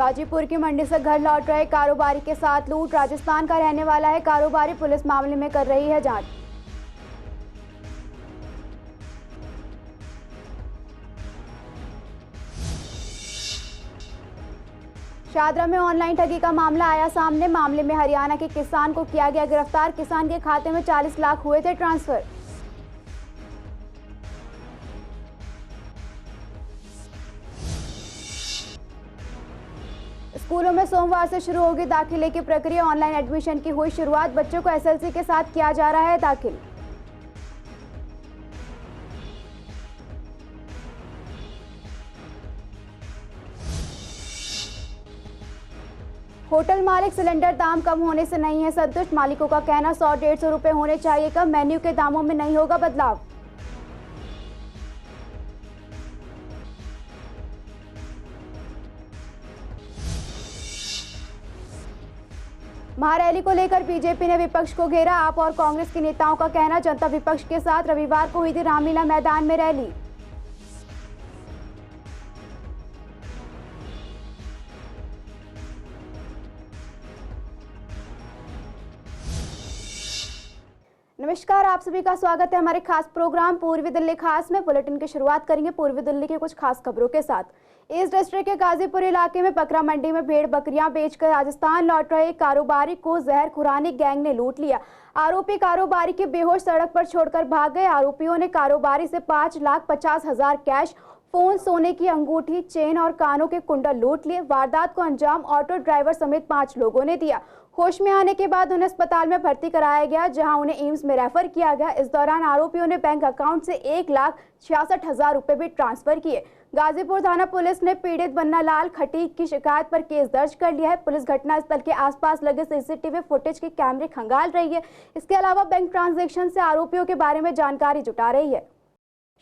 गाजीपुर की मंडी से घर लौट रहे कारोबारी के साथ लूट। राजस्थान का रहने वाला है कारोबारी। पुलिस मामले में कर रही है जांच। शादरा में ऑनलाइन ठगी का मामला आया सामने। मामले में हरियाणा के किसान को किया गया गिरफ्तार। किसान के खाते में 40 लाख हुए थे ट्रांसफर। स्कूलों में सोमवार से शुरू होगी दाखिले की प्रक्रिया। ऑनलाइन एडमिशन की हुई शुरुआत। बच्चों को एसएलसी के साथ किया जा रहा है दाखिल। होटल मालिक सिलेंडर दाम कम होने से नहीं है संतुष्ट। मालिकों का कहना 100-150 रुपए होने चाहिए कम। मेन्यू के दामों में नहीं होगा बदलाव। महारैली को लेकर बीजेपी ने विपक्ष को घेरा। आप और कांग्रेस के नेताओं का कहना जनता विपक्ष के साथ। रविवार को हुई थी रामलीला मैदान में रैली। नमस्कार, आप सभी का स्वागत है हमारे खास प्रोग्राम पूर्वी दिल्ली खास में। बुलेटिन की शुरुआत करेंगे पूर्वी दिल्ली के कुछ खास खबरों के साथ। ईस्ट डिस्ट्रिक्ट के गाजीपुर इलाके में बकरा मंडी में भेड़ बकरियां बेचकर राजस्थान लौट रहे एक कारोबारी को जहर खुरानी गैंग ने लूट लिया। आरोपी कारोबारी के बेहोश सड़क पर छोड़कर भाग गए। आरोपियों ने कारोबारी से 5,50,000 कैश, फोन, सोने की अंगूठी, चेन और कानों के कुंडल लूट लिए। वारदात को अंजाम ऑटो ड्राइवर समेत 5 लोगों ने दिया। होश में आने के बाद उन्हें अस्पताल में भर्ती कराया गया, जहां उन्हें एम्स में रेफर किया गया। इस दौरान आरोपियों ने बैंक अकाउंट से 1,66,000 रुपए भी ट्रांसफर किए। गाजीपुर थाना पुलिस ने पीड़ित बन्ना लाल खटीक की शिकायत पर केस दर्ज कर लिया है। पुलिस घटनास्थल के आसपास लगे सीसीटीवी फुटेज के कैमरे खंगाल रही है। इसके अलावा बैंक ट्रांजैक्शन से आरोपियों के बारे में जानकारी जुटा रही है।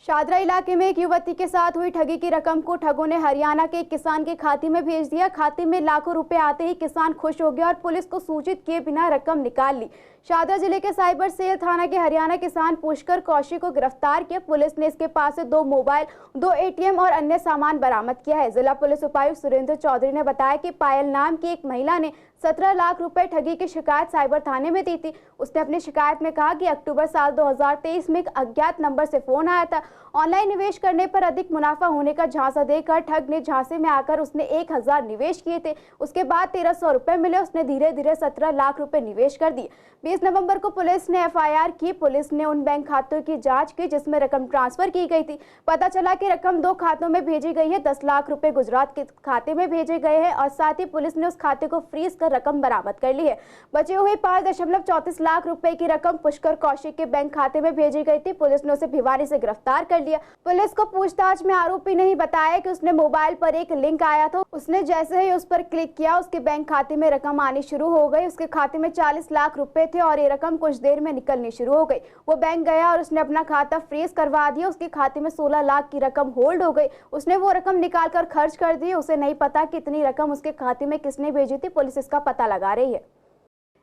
शादरा इलाके में एक युवती के साथ हुई ठगी की रकम को ठगों ने हरियाणा के एक किसान के खाते में भेज दिया। खाते में लाखों रुपए आते ही किसान खुश हो गया और पुलिस को सूचित किए बिना रकम निकाल ली। शादरा जिले के साइबर सेल थाना के हरियाणा किसान पुष्कर कौशिक को गिरफ्तार किया। पुलिस ने इसके पास से 2 मोबाइल, 2 एटीएम और अन्य सामान बरामद किया है। जिला पुलिस उपायुक्त सुरेंद्र चौधरी ने बताया कि पायल नाम की एक महिला ने 17 लाख रुपए ठगी की शिकायत साइबर थाने में दी थी। उसने अपनी शिकायत में कहा कि अक्टूबर साल 2023 में एक अज्ञात नंबर से फोन आया था। ऑनलाइन निवेश करने पर अधिक मुनाफा होने का झांसा देकर ठग ने झांसे में आकर उसने 1,000 निवेश किए थे। उसके बाद 1,300 रुपए मिले। उसने धीरे धीरे 17 लाख रुपए निवेश कर दिए। 20 नवंबर को पुलिस ने एफआईआर की। पुलिस ने उन बैंक खातों की जांच की जिसमें रकम ट्रांसफर की गई थी। पता चला कि रकम 2 खातों में भेजी गई है। 10 लाख रुपए गुजरात के खाते में भेजे गए हैं और साथ ही पुलिस ने उस खाते को फ्रीज कर रकम बरामद कर ली है। बचे हुए 5.34 लाख रुपए की रकम पुष्कर कौशिक के बैंक खाते में भेजी गई थी। पुलिस ने उसे भिवानी से गिरफ्तार कर लिया। पुलिस को पूछताछ में आरोपी ने ही बताया कि उसने मोबाइल पर एक लिंक आया था। उसने जैसे ही उस पर क्लिक किया उसके बैंक खाते में रकम आनी शुरू हो गई। उसके खाते में 40 लाख रुपए थे और ये रकम कुछ देर में निकलनी शुरू हो गई। वो बैंक गया और उसने अपना खाता फ्रीज करवा दिया। उसके खाते में 16 लाख की रकम होल्ड हो गई। उसने वो रकम निकाल कर खर्च कर दी। उसे नहीं पता कि इतनी रकम उसके खाते में किसने भेजी थी। पुलिस इसका पता लगा रही है।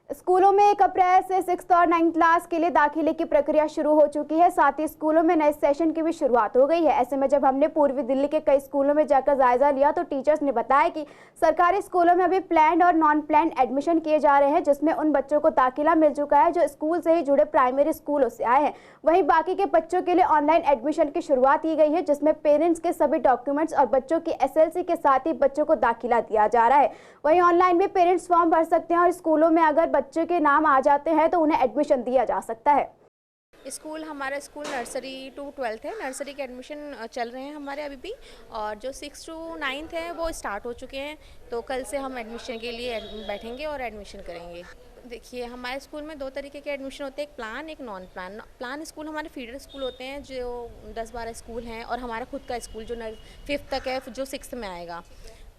स्कूलों में 1 अप्रैल से 6th और 9th क्लास के लिए दाखिले की प्रक्रिया शुरू हो चुकी है। साथ ही स्कूलों में नए सेशन की भी शुरुआत हो गई है। ऐसे में जब हमने पूर्वी दिल्ली के कई स्कूलों में जाकर जायजा लिया तो टीचर्स ने बताया कि सरकारी स्कूलों में अभी प्लान्ड और नॉन प्लान्ड एडमिशन किए जा रहे हैं, जिसमें उन बच्चों को दाखिला मिल चुका है जो स्कूल से ही जुड़े प्राइमरी स्कूलों से आए हैं। वहीं बाकी के बच्चों के लिए ऑनलाइन एडमिशन की शुरुआत की गई है, जिसमें पेरेंट्स के सभी डॉक्यूमेंट्स और बच्चों की एसएलसी के साथ ही बच्चों को दाखिला दिया जा रहा है। वहीं ऑनलाइन भी पेरेंट्स फॉर्म भर सकते हैं और स्कूलों में अगर बच्चे के नाम आ जाते हैं तो उन्हें एडमिशन दिया जा सकता है। हमारा स्कूल नर्सरी टू 12th है। नर्सरी के एडमिशन चल रहे हैं हमारे अभी भी, और जो 6 to 9th है वो स्टार्ट हो चुके हैं। तो कल से हम एडमिशन के लिए बैठेंगे और एडमिशन करेंगे। देखिए, हमारे स्कूल में 2 तरीके के एडमिशन होते हैं, एक प्लान, एक नॉन प्लान। प्लान स्कूल हमारे फीडर स्कूल होते हैं जो 10-12 स्कूल हैं, और हमारा खुद का स्कूल जो 5th तक है, जो 6th में आएगा।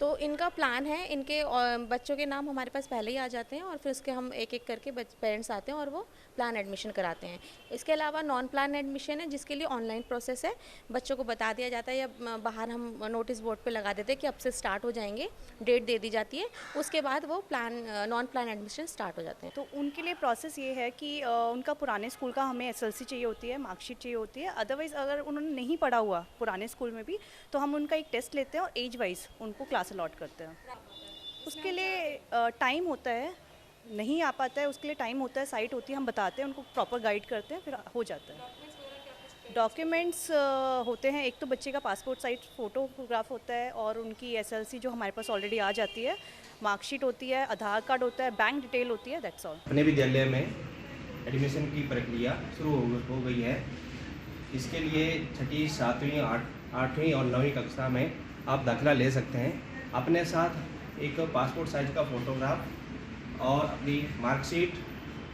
तो इनका प्लान है, इनके बच्चों के नाम हमारे पास पहले ही आ जाते हैं और फिर उसके हम एक एक करके पेरेंट्स आते हैं और वो प्लान एडमिशन कराते हैं। इसके अलावा नॉन प्लान एडमिशन है जिसके लिए ऑनलाइन प्रोसेस है। बच्चों को बता दिया जाता है या बाहर हम नोटिस बोर्ड पे लगा देते हैं कि अब से स्टार्ट हो जाएंगे, डेट दे दी जाती है। उसके बाद वो नॉन प्लान एडमिशन स्टार्ट हो जाते हैं। तो उनके लिए प्रोसेस ये है कि उनका पुराने स्कूल का हमें एसएलसी चाहिए होती है, मार्कशीट चाहिए होती है। अदरवाइज़ अगर उन्होंने नहीं पढ़ा हुआ पुराने स्कूल में भी तो हम उनका एक टेस्ट लेते हैं और एज वाइज उनको क्लास अलॉट करते हैं। उसके लिए टाइम होता है, नहीं आ पाता है उसके लिए टाइम होता है, साइट होती है, हम बताते हैं उनको, प्रॉपर गाइड करते हैं, फिर हो जाता है। डॉक्यूमेंट्स होते हैं, एक तो बच्चे का पासपोर्ट साइज फ़ोटोग्राफ होता है और उनकी एसएलसी जो हमारे पास ऑलरेडी आ जाती है, मार्कशीट होती है, आधार कार्ड होता है, बैंक डिटेल होती है, दैट्स ऑल। अपने विद्यालय में एडमिशन की प्रक्रिया शुरू हो गई है। इसके लिए 6ठी, 7वीं, 8वीं और 9वीं कक्षा में आप दाखिला ले सकते हैं। अपने साथ एक पासपोर्ट साइज का फ़ोटोग्राफ और अपनी मार्कशीट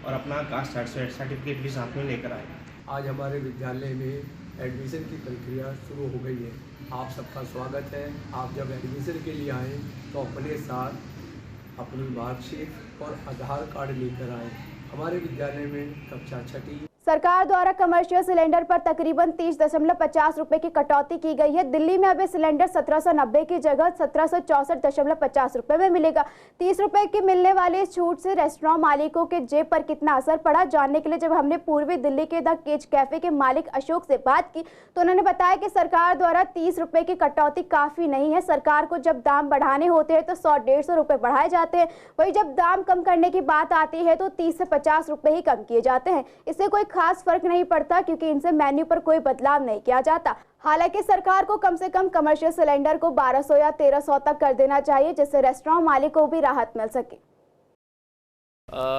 और अपना कास्ट सर्टिफिकेट भी साथ में लेकर आए। आज हमारे विद्यालय में एडमिशन की प्रक्रिया शुरू हो गई है। आप सबका स्वागत है। आप जब एडमिशन के लिए आएँ तो अपने साथ अपनी मार्कशीट और आधार कार्ड लेकर आएँ। हमारे विद्यालय में कक्षा 6ठी सरकार द्वारा कमर्शियल सिलेंडर पर तकरीबन 30.50 रुपए की कटौती की गई है। दिल्ली में अब ये सिलेंडर 1790 की जगह 1764.50 रुपए में मिलेगा। 30 रुपए की मिलने वाली इस छूट से रेस्टोरेंट मालिकों के जेब पर कितना असर पड़ा, जानने के लिए जब हमने पूर्वी दिल्ली के द केज कैफे के मालिक अशोक से बात की तो उन्होंने बताया कि सरकार द्वारा 30 रुपए की कटौती काफी नहीं है। सरकार को जब दाम बढ़ाने होते हैं तो 100-150 रुपए बढ़ाए जाते हैं, वही जब दाम कम करने की बात आती है तो 30 से 50 रुपए ही कम किए जाते हैं। इससे कोई खास फर्क नहीं पड़ता क्योंकि इनसे मेन्यू पर कोई बदलाव नहीं किया जाता। हालांकि सरकार को कम से कम कमर्शियल सिलेंडर को 1200 या 1300 तक कर देना चाहिए, जिससे रेस्टोरेंट मालिक को भी राहत मिल सके।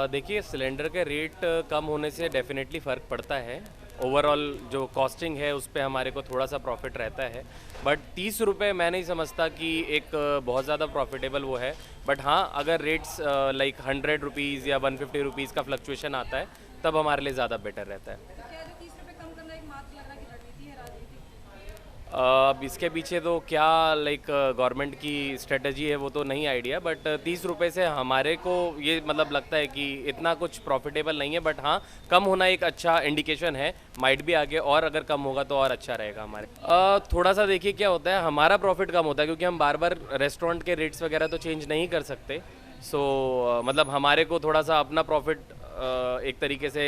देखिए, सिलेंडर के रेट कम होने से डेफिनेटली फ़र्क पड़ता है। ओवरऑल जो कॉस्टिंग है उस पे हमारे को थोड़ा सा प्रॉफिट रहता है, बट 30 रुपये मैं नहीं समझता कि एक बहुत ज़्यादा प्रॉफिटेबल वो है। बट हाँ, अगर रेट्स लाइक 100 रुपीज़ या 150 रुपीज़ का फ्लक्चुएशन आता है तब हमारे लिए ज़्यादा बेटर रहता है। अब इसके पीछे तो क्या लाइक गवर्नमेंट की स्ट्रेटजी है वो तो नहीं आइडिया, बट 30 रुपये से हमारे को ये मतलब लगता है कि इतना कुछ प्रॉफिटेबल नहीं है। बट हाँ, कम होना एक अच्छा इंडिकेशन है, माइट भी आगे और अगर कम होगा तो और अच्छा रहेगा हमारे। थोड़ा सा देखिए क्या होता है, हमारा प्रॉफिट कम होता है क्योंकि हम बार बार रेस्टोरेंट के रेट्स वगैरह तो चेंज नहीं कर सकते। सो मतलब हमारे को थोड़ा सा अपना प्रॉफिट एक तरीके से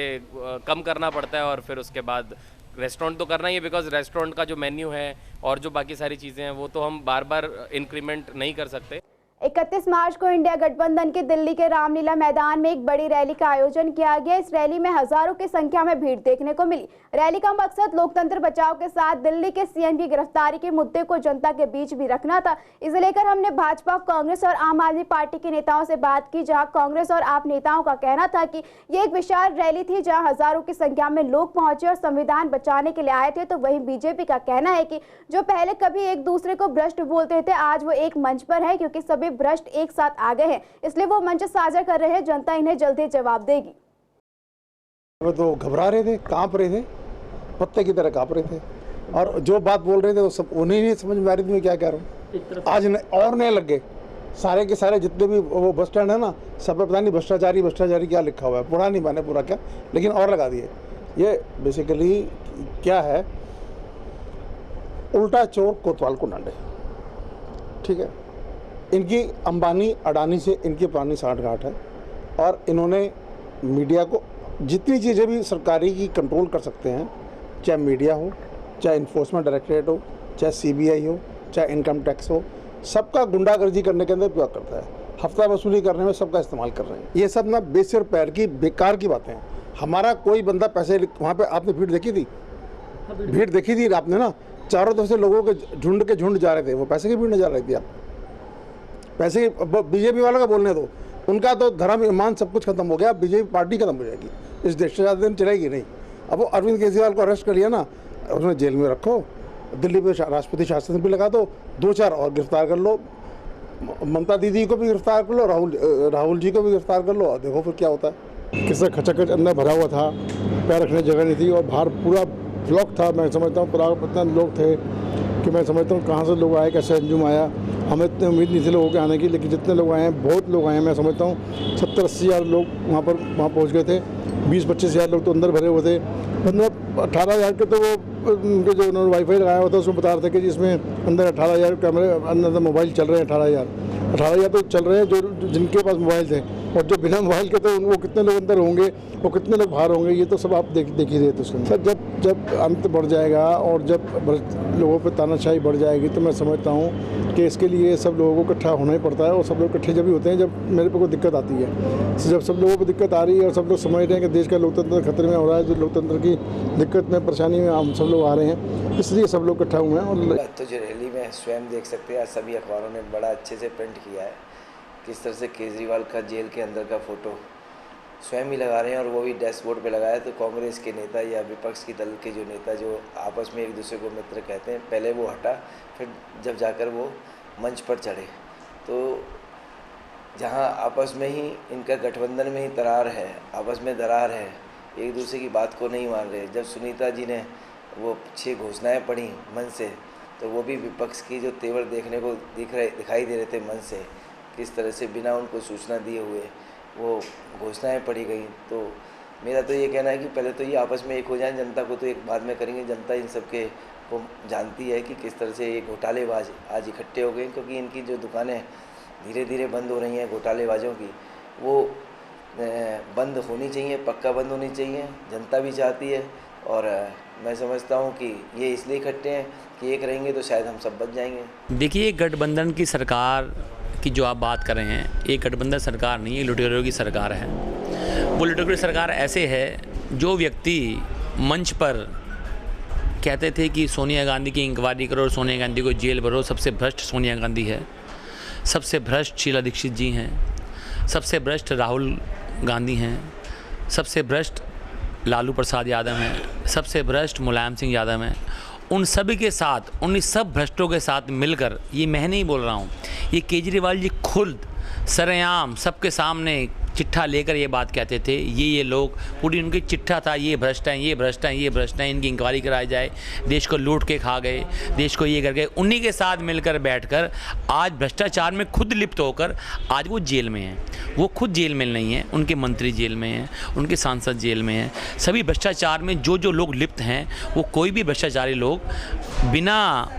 कम करना पड़ता है और फिर उसके बाद रेस्टोरेंट तो करना ही है, बिकॉज रेस्टोरेंट का जो मेन्यू है और जो बाकी सारी चीज़ें हैं वो तो हम बार बार इंक्रीमेंट नहीं कर सकते। 31 मार्च को इंडिया गठबंधन के दिल्ली के रामलीला मैदान में एक बड़ी रैली का आयोजन किया गया। इस रैली में हजारों की संख्या में भीड़ देखने को मिली। रैली का मकसद लोकतंत्र बचाओ के साथ दिल्ली के सीएम की गिरफ्तारी के मुद्दे को जनता के बीच भी रखना था। इसे लेकर हमने भाजपा, कांग्रेस और आम आदमी पार्टी के नेताओं से बात की, जहां कांग्रेस और आप नेताओं का कहना था कि ये एक विशाल रैली थी जहां हजारों की संख्या में लोग पहुंचे और संविधान बचाने के लिए आए थे। तो वहीं बीजेपी का कहना है कि जो पहले कभी एक दूसरे को भ्रष्ट बोलते थे, आज वो एक मंच पर है क्योंकि सभी भ्रष्ट एक साथ आ गए हैं, इसलिए वो मंच साझा कर रहे हैं। जनता इन्हें जल्दी जवाब देगी। वो तो घबरा रहे थे, कांप रहे थे, पत्ते की तरह कांप रहे थे और जो बात बोल रहे थे वो सब उन्हें नहीं समझ में आ रही थी मैं क्या कह रहा हूँ। आज और नए लग गए, सारे के सारे जितने भी वो बस स्टैंड है ना, सब पे पता नहीं भ्रष्टाचारी भ्रष्टाचारी क्या लिखा हुआ है, पढ़ा नहीं मैंने पूरा क्या, लेकिन और लगा दिए। ये बेसिकली क्या है, उल्टा चोर कोतवाल को डांटे। ठीक है, इनकी अंबानी अडानी से इनकी पुरानी साठगांठ है और इन्होंने मीडिया को जितनी चीज़ें भी सरकारी की कंट्रोल कर सकते हैं, चाहे मीडिया हो, चाहे इन्फोर्समेंट डायरेक्टरेट हो, चाहे सीबीआई हो, चाहे इनकम टैक्स हो, सबका गुंडागर्दी करने के अंदर उपयोग करता है। हफ्ता वसूली करने में सबका इस्तेमाल कर रहे हैं। ये सब ना बेसिर पैर की बेकार की बातें हैं। हमारा कोई बंदा पैसे वहाँ पे आपने भीड़ देखी थी, भीड़ देखी थी आपने ना, चारों तरफ से लोगों के झुंड जा रहे थे, वो पैसे की भीड़ नहीं जा रही थी। आप पैसे बीजेपी वालों का बोलने दो, उनका तो धर्म ईमान सब कुछ खत्म हो गया, बीजेपी पार्टी खत्म हो जाएगी, इस देश से ज़्यादा दिन चलेगी नहीं। अब वो अरविंद केजरीवाल को अरेस्ट कर लिया ना, उसने जेल में रखो, दिल्ली पे राष्ट्रपति शासन भी लगा दो, 2-4 और गिरफ्तार कर लो, ममता दीदी को भी गिरफ्तार कर लो, राहुल जी को भी गिरफ्तार कर लो, और देखो फिर क्या होता है। किसका खचाखच अंदर भरा हुआ था, पैर रखने जगह नहीं थी और बाहर पूरा ब्लॉक था। मैं समझता हूँ पूरा इतना लोग थे कि मैं समझता हूँ कहाँ से लोग आए, कैसे अंजुम आया, हमें इतनी उम्मीद नहीं थी लोगों के आने की, लेकिन जितने लोग आए हैं, बहुत लोग आए हैं। मैं समझता हूँ 70-80 हज़ार लोग वहाँ पहुँच गए थे। 20-25 हज़ार लोग तो अंदर भरे हुए थे। 15-18 हज़ार के तो वो उनके जो उन्होंने वाईफाई लगाया हुआ था उसमें बता रहे थे कि जिसमें अंदर 18 हज़ार कैमरे, अंदर मोबाइल चल रहे हैं। 18 हज़ार तो चल रहे हैं जो जिनके पास मोबाइल थे, और जो बिना मोबाइल के तो वो कितने लोग अंदर होंगे और कितने लोग बाहर होंगे, ये तो सब आप देख ही रहे थे उसमें। सर जब अंत बढ़ जाएगा और जब लोगों पर तानाशाही बढ़ जाएगी तो मैं समझता हूँ कि इसके लिए सब लोगों को इकट्ठा होना ही पड़ता है। और सब लोग इकट्ठे जब भी होते हैं जब मेरे पे कोई दिक्कत आती है। जब सब लोगों को दिक्कत आ रही है और सब लोग समझ रहे हैं कि देश का लोकतंत्र खतरे में हो रहा है, जो लोकतंत्र की दिक्कत में परेशानी में हम सब लोग आ रहे हैं, इसलिए सब लोग इकट्ठा हुए हैं। और तो जो रैली में स्वयं देख सकते हैं, आज सभी अखबारों ने बड़ा अच्छे से प्रिंट किया है किस तरह से केजरीवाल का जेल के अंदर का फ़ोटो स्वयं ही लगा रहे हैं, और वो भी डैशबोर्ड पे लगाया। तो कांग्रेस के नेता या विपक्ष की दल के जो नेता जो आपस में एक दूसरे को मित्र कहते हैं, पहले वो हटा, फिर जब जाकर वो मंच पर चढ़े। तो जहां आपस में ही इनका गठबंधन में ही दरार है, आपस में दरार है, एक दूसरे की बात को नहीं मान रहे। जब सुनीता जी ने वो 6 घोषणाएं पढ़ी मन से, तो वो भी विपक्ष की जो तेवर देखने को दिखाई दे रहे थे मन से, किस तरह से बिना उनको सूचना दिए हुए वो घोषणाएं पढ़ी गई। तो मेरा तो ये कहना है कि पहले तो ये आपस में एक हो जाएं, जनता को तो एक बाद में करेंगे। जनता इन सब के को जानती है कि किस तरह से ये घोटालेबाज आज इकट्ठे हो गए, क्योंकि इनकी जो दुकानें धीरे धीरे बंद हो रही हैं घोटालेबाजों की, वो बंद होनी चाहिए, पक्का बंद होनी चाहिए, जनता भी चाहती है। और मैं समझता हूँ कि ये इसलिए इकट्ठे हैं कि एक रहेंगे तो शायद हम सब बच जाएंगे। देखिए, गठबंधन की सरकार की जो आप बात कर रहे हैं, ये गठबंधन सरकार नहीं है, लुटेरों की सरकार है। वो लुटेरों की सरकार ऐसे है, जो व्यक्ति मंच पर कहते थे कि सोनिया गांधी की इंक्वायरी करो और सोनिया गांधी को जेल भरो, सबसे भ्रष्ट सोनिया गांधी है, सबसे भ्रष्ट शीला दीक्षित जी हैं, सबसे भ्रष्ट राहुल गांधी हैं, सबसे भ्रष्ट लालू प्रसाद यादव हैं, सबसे भ्रष्ट मुलायम सिंह यादव हैं। उन सभी के साथ, उन सब भ्रष्टों के साथ मिलकर, ये मैं नहीं बोल रहा हूँ, ये केजरीवाल जी खुद सरेआम सबके सामने चिट्ठा लेकर ये बात कहते थे, ये लोग, पूरी उनकी चिट्ठा था, ये भ्रष्ट हैं, ये भ्रष्ट हैं, ये भ्रष्ट हैं, इनकी इंक्वायरी कराई जाए, देश को लूट के खा गए, देश को ये कर गए। उन्हीं के साथ मिलकर बैठकर आज भ्रष्टाचार में खुद लिप्त होकर आज वो जेल में हैं। वो खुद जेल में नहीं हैं, उनके मंत्री जेल में हैं, उनके सांसद जेल में हैं। सभी भ्रष्टाचार में जो जो लोग लिप्त हैं, वो कोई भी भ्रष्टाचारी लोग बिना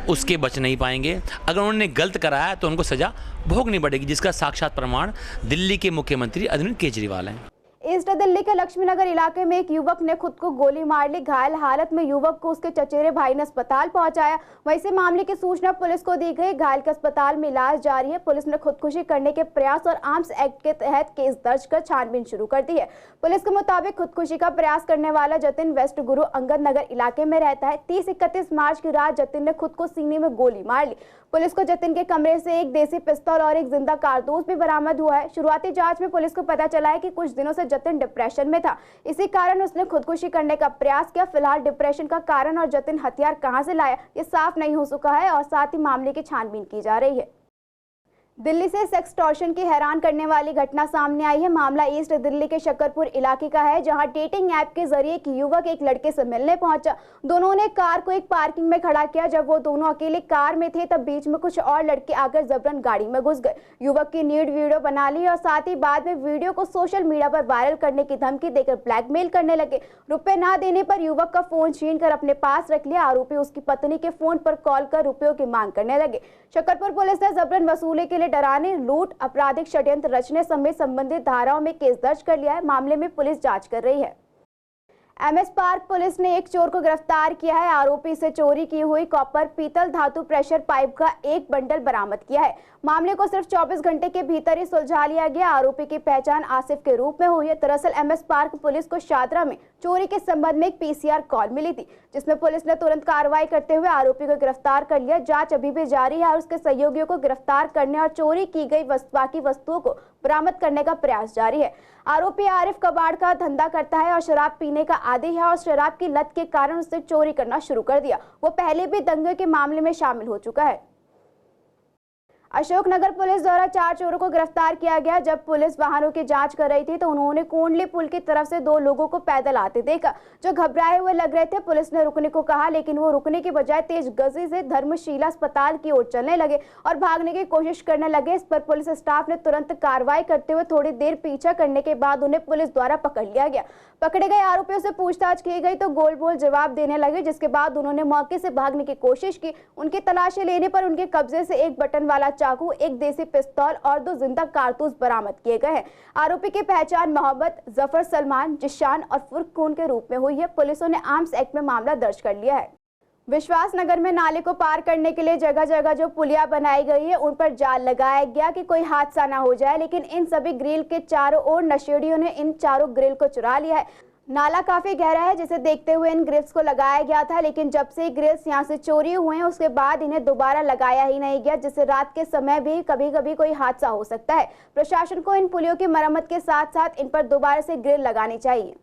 उसके बच नहीं पाएंगे। अगर उन्होंने गलत कराया तो उनको सज़ा भोगनी पड़ेगी, जिसका साक्षात प्रमाण दिल्ली के मुख्यमंत्री अरविंद केजरीवाल हैं। ईस्ट दिल्ली के लक्ष्मीनगर इलाके में एक युवक ने खुद को गोली मार ली। घायल हालत में युवक को उसके चचेरे भाई ने अस्पताल पहुंचाया। वहीं से मामले की सूचना पुलिस को दी गई। घायल के अस्पताल में इलाज जारी है। पुलिस ने खुदकुशी करने के प्रयास और आर्म्स एक्ट के तहत केस दर्ज कर छानबीन शुरू कर दी है। पुलिस के मुताबिक खुदकुशी का प्रयास करने वाला जतिन वेस्ट गुरु अंगद नगर इलाके में रहता है। 30-31 मार्च की रात जतिन ने खुद को सीने में गोली मार ली। पुलिस को जतिन के कमरे से एक देसी पिस्तौल और एक जिंदा कारतूस भी बरामद हुआ है। शुरुआती जांच में पुलिस को पता चला है कि कुछ दिनों से जतिन डिप्रेशन में था, इसी कारण उसने खुदकुशी करने का प्रयास किया। फिलहाल डिप्रेशन का कारण और जतिन हथियार कहां से लाया ये साफ नहीं हो सका है और साथ ही मामले की छानबीन की जा रही है। दिल्ली से सेक्सटॉर्शन की हैरान करने वाली घटना सामने आई है। मामला ईस्ट दिल्ली के शकरपुर इलाके का है, जहां डेटिंग ऐप के जरिए एक युवक एक लड़के से मिलने पहुंचा। दोनों ने कार को एक पार्किंग में खड़ा किया। जब वो दोनों अकेले कार में थे तब बीच में कुछ और लड़के आकर जबरन गाड़ी में घुस गए। युवक की न्यूड वीडियो बना ली और साथ ही बाद में वीडियो को सोशल मीडिया पर वायरल करने की धमकी देकर ब्लैकमेल करने लगे। रुपए ना देने पर युवक का फोन छीन कर अपने पास रख लिया। आरोपी उसकी पत्नी के फोन पर कॉल कर रुपयों की मांग करने लगे। शकरपुर पुलिस ने जबरन वसूली के लिए डराने, लूट, आपराधिक षड्यंत्र रचने समेत संबंधित धाराओं में केस दर्ज कर लिया है। मामले में पुलिस जांच कर रही है। एमएस पार्क पुलिस ने एक चोर को गिरफ्तार किया है। आरोपी से चोरी की हुई कॉपर पीतल धातु प्रेशर पाइप का एक बंडल बरामद किया है। मामले को सिर्फ 24 घंटे के भीतर ही सुलझा लिया गया। आरोपी की पहचान आसिफ के रूप में हुई है। दरअसल एमएस पार्क पुलिस को शादरा में चोरी के संबंध में एक पीसीआर कॉल मिली थी, जिसमें पुलिस ने तुरंत कार्रवाई करते हुए आरोपी को गिरफ्तार कर लिया। जांच अभी भी जारी है और उसके सहयोगियों को गिरफ्तार करने और चोरी की गई बाकी वस्तुओं को बरामद करने का प्रयास जारी है। आरोपी आरिफ कबाड़ का धंधा करता है और शराब पीने का आदी है और शराब की लत के कारण उसने चोरी करना शुरू कर दिया। वो पहले भी दंगे के मामले में शामिल हो चुका है। अशोकनगर पुलिस द्वारा 4 चोरों को गिरफ्तार किया गया। जब पुलिस वाहनों की जांच कर रही थी तो उन्होंने कोंडली पुल की तरफ से 2 लोगों को पैदल आते देखा, जो घबराए हुए लग रहे थे। पुलिस ने रुकने को कहा, लेकिन वो रुकने की बजाय तेज गति से धर्मशीला अस्पताल की ओर चलने लगे और भागने की कोशिश करने लगे। इस पर पुलिस स्टाफ ने तुरंत कार्रवाई करते हुए थोड़ी देर पीछा करने के बाद उन्हें पुलिस द्वारा पकड़ लिया गया। पकड़े गए आरोपियों से पूछताछ की गई तो गोल बोल जवाब देने लगे, जिसके बाद उन्होंने मौके से भागने की कोशिश की। उनकी तलाशी लेने पर उनके कब्जे से एक बटन वाला चाकू, एक देसी पिस्तौल और 2 जिंदा कारतूस बरामद किए गए हैं। आरोपी की पहचान मोहम्मद जफर सलमान, जिशान और फुरकून के रूप में हुई है। पुलिसों ने आर्म्स एक्ट में मामला दर्ज कर लिया है। विश्वास नगर में नाले को पार करने के लिए जगह जगह जो पुलिया बनाई गई है उन पर जाल लगाया गया कि कोई हादसा ना हो जाए, लेकिन इन सभी ग्रिल के चारों ओर नशेड़ियों ने इन चारों ग्रिल को चुरा लिया है। नाला काफी गहरा है जिसे देखते हुए इन ग्रिल्स को लगाया गया था, लेकिन जब से ग्रिल्स यहां से चोरी हुए हैं उसके बाद इन्हें दोबारा लगाया ही नहीं गया, जिससे रात के समय भी कभी कभी कोई हादसा हो सकता है। प्रशासन को इन पुलियों की मरम्मत के साथ साथ इन पर दोबारा से ग्रिल लगानी चाहिए।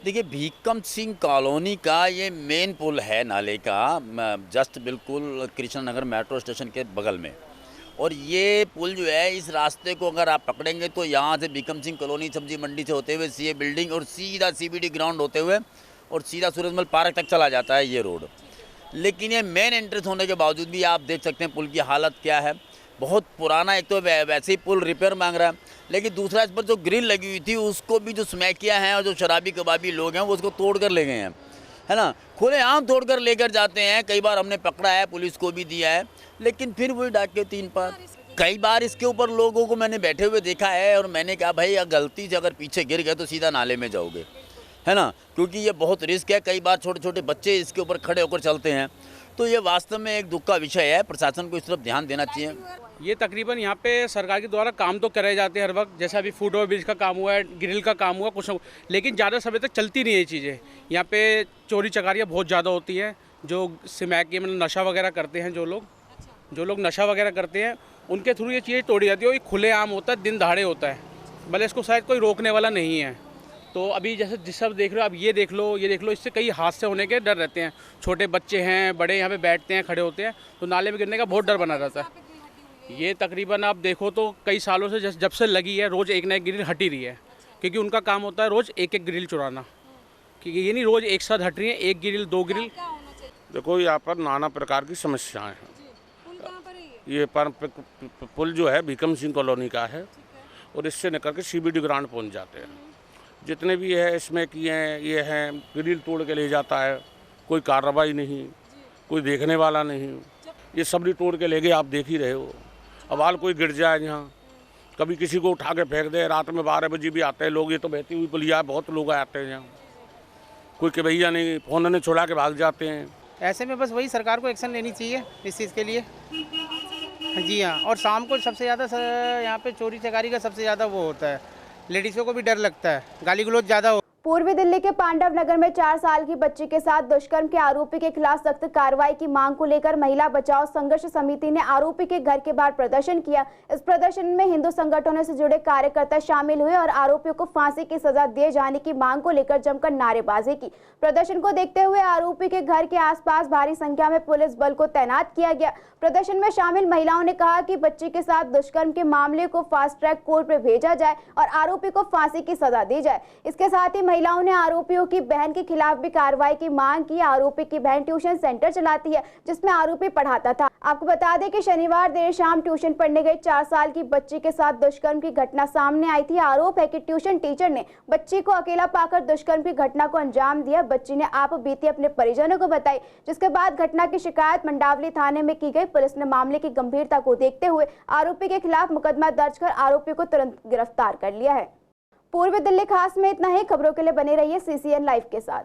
देखिए, भीकम सिंह कॉलोनी का ये मेन पुल है नाले का, जस्ट बिल्कुल कृष्ण नगर मेट्रो स्टेशन के बगल में। और ये पुल जो है, इस रास्ते को अगर आप पकड़ेंगे तो यहाँ से भीकम सिंह कॉलोनी सब्जी मंडी से होते हुए सीए बिल्डिंग और सीधा सीबीडी ग्राउंड होते हुए और सीधा सूरजमल पार्क तक चला जाता है ये रोड। लेकिन ये मेन एंट्रेंस होने के बावजूद भी आप देख सकते हैं पुल की हालत क्या है। बहुत पुराना, एक तो वैसे ही पुल रिपेयर मांग रहा है, लेकिन दूसरा इस पर जो ग्रिल लगी हुई थी उसको भी जो स्मैकिया हैं और जो शराबी कबाबी लोग हैं वो उसको तोड़ कर ले गए हैं, है ना। खुलेआम तोड़ कर लेकर जाते हैं। कई बार हमने पकड़ा है, पुलिस को भी दिया है, लेकिन फिर वही डाके 3 पार। कई बार इसके ऊपर लोगों को मैंने बैठे हुए देखा है और मैंने कहा भाई गलती से अगर पीछे गिर गए तो सीधा नाले में जाओगे, है ना, क्योंकि ये बहुत रिस्क है। कई बार छोटे छोटे बच्चे इसके ऊपर खड़े होकर चलते हैं, तो ये वास्तव में एक दुख का विषय है। प्रशासन को इस तरफ ध्यान देना चाहिए। ये तकरीबन यहाँ पे सरकार के द्वारा काम तो कराए जाते हैं हर वक्त, जैसा अभी फुट ओवर ब्रिज का काम हुआ है, ग्रिल का काम हुआ कुछ, लेकिन ज़्यादा समय तक चलती नहीं है ये चीज़ें। यहाँ पे चोरी चकारियाँ बहुत ज़्यादा होती हैं। जो स्मैक के मतलब नशा वगैरह करते हैं, जो लोग नशा वगैरह करते हैं उनके थ्रू ये चीज़ें तोड़ी जाती है। और ये खुलेआम होता है, दिन दहाड़े होता है, भले इसको शायद कोई रोकने वाला नहीं है। तो अभी जैसे जिस सब देख रहे हो, अब ये देख लो, इससे कई हादसे होने के डर रहते हैं। छोटे बच्चे हैं, बड़े यहाँ पे बैठते हैं, खड़े होते हैं, तो नाले में गिरने का बहुत डर बना रहता है। ये तकरीबन आप देखो तो कई सालों से जब से लगी है, रोज़ एक नई ग्रिल हटी रही है, क्योंकि उनका काम होता है रोज़ एक एक ग्रिल चुराना, क्योंकि ये नहीं रोज़ एक साथ हट रही है, 1 ग्रिल 2 ग्रिल। देखो, यहाँ पर नाना प्रकार की समस्याएं हैं। ये पुल जो है भीकम सिंह कॉलोनी का है और इससे निकल के सीबीडी ग्राउंड पहुँच जाते हैं। जितने भी है इसमें किए हैं, ये हैं, ग्रिल तोड़ के ले जाता है, कोई कार्रवाई नहीं, कोई देखने वाला नहीं। ये सबरी तोड़ के ले गए, आप देख ही रहे हो। अब हाल कोई गिर जाए यहाँ, कभी किसी को उठा के फेंक दे। रात में 12 बजे भी आते हैं लोग। ये तो बहती हुई पुलिया, बहुत लोग आते हैं यहाँ, कोई के भैया नहीं, फ़ोन ने छुड़ा के भाग जाते हैं। ऐसे में बस वही सरकार को एक्शन लेनी चाहिए इस चीज़ के लिए। जी हाँ, और शाम को सबसे ज़्यादा यहाँ पे चोरी चकारी का सबसे ज़्यादा वो होता है, लेडीज़ों को भी डर लगता है, गाली गलौज ज़्यादा हो। पूर्वी दिल्ली के पांडव नगर में 4 साल की बच्ची के साथ दुष्कर्म के आरोपी के खिलाफ सख्त कार्रवाई की मांग को लेकर महिला बचाओ संघर्ष समिति ने आरोपी के घर के बाहर प्रदर्शन किया। इस प्रदर्शन में हिंदू संगठनों से जुड़े कार्यकर्ता शामिल हुए और आरोपियों को फांसी की सजा दिए जाने की मांग को लेकर जमकर नारेबाजी की। प्रदर्शन को देखते हुए आरोपी के घर के आसपास भारी संख्या में पुलिस बल को तैनात किया गया। प्रदर्शन में शामिल महिलाओं ने कहा कि बच्ची के साथ दुष्कर्म के मामले को फास्ट ट्रैक कोर्ट में भेजा जाए और आरोपी को फांसी की सजा दी जाए। इसके साथ ही महिलाओं ने आरोपियों की बहन के खिलाफ भी कार्रवाई की मांग की। आरोपी की बहन ट्यूशन सेंटर चलाती है जिसमें आरोपी पढ़ाता था। आपको बता दें कि शनिवार देर शाम ट्यूशन पढ़ने गई 4 साल की बच्ची के साथ दुष्कर्म की घटना सामने आई थी। आरोप है कि ट्यूशन टीचर ने बच्ची को अकेला पाकर दुष्कर्म की घटना को अंजाम दिया। बच्ची ने आप बीती अपने परिजनों को बताई, जिसके बाद घटना की शिकायत मंडावली थाने में की गई। पुलिस ने मामले की गंभीरता को देखते हुए आरोपी के खिलाफ मुकदमा दर्ज कर आरोपी को तुरंत गिरफ्तार कर लिया है। पूर्वी दिल्ली खास में इतना ही। खबरों के लिए बने रहिए CCN लाइव के साथ।